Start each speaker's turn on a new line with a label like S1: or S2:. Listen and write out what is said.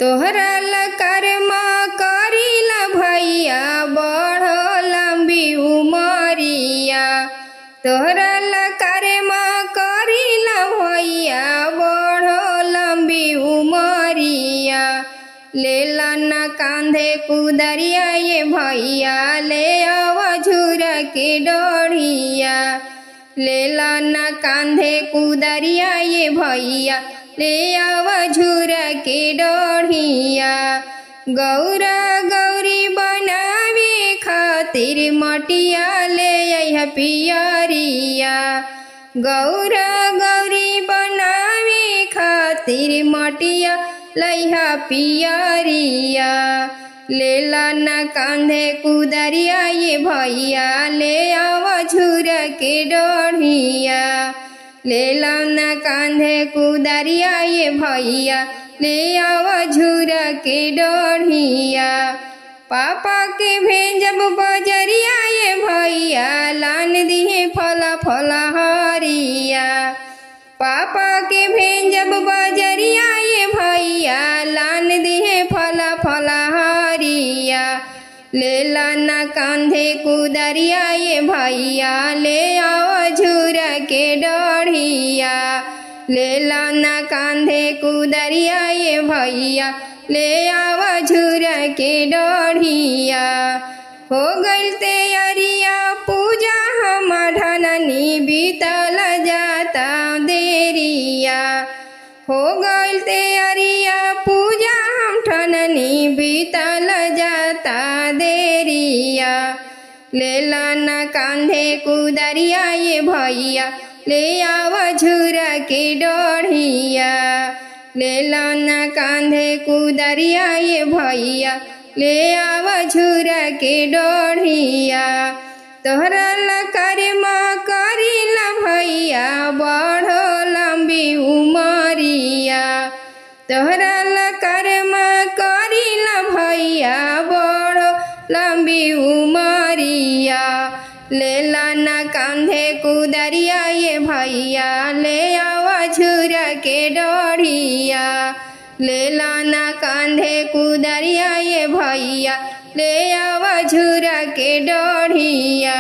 S1: तोहरा कर्मा करीला भैया बढ़ लंबी उमरिया। तोहरा कर्मा करीला भैया बढ़ लंबी उमरिया। लेला न कांधे कुदरिया ये भैया ले आव झूरा के डोढ़िया। लेला न कांधे कुदरिया ये भैया ले आव झूरा के डोढ़िया। गौरा गौरी बनावे खातिर मटिया ले आइह पियरिया। गौरा गौरी बनावे खातिर मटिया लइहा पियरिया। लेला न कांधे कुदरिया ये भैया ले आव झूरा के डोढ़िया। लेला न कांधे कुदरिया ये भैया ले आव झूरा के डोढ़िया। पापा के भेजब बजरिया ये भैया लान दिहे फला फला हरिया। पापा के भेजब बजरिया ये भैया लान दिहे फला फला हरिया। लेला न कांधे कुदरिया ये भैया ले आव झूरा के डोढ़िया। लेला न कांधे कुदरिया ये भैया ले आव झूरा के डोढ़िया। हो गइल तैयारिया पूजा हम ढननी बीतल जाता देरिया। हो गइल तैयारिया पूजा हम ठननी बीतल जाता देरिया। लेला न कांधे कुदरिया ये भैया ले आव झूरा के डोढ़िया। लेला न कांधे कुदरिया ये भैया ले आव झूरा के डोढ़िया। तोहरा कर्मा करीला भैया बढ़ लंबी उमरिया। तोहरा कर्मा करीला भैया बढ़ लंबी उमरिया। लेला न कांधे कुदरिया ये भैया ले आव झूरा के डोढ़िया। लेला न कांधे कुदरिया ये भैया ले आव झूरा के डोढ़िया।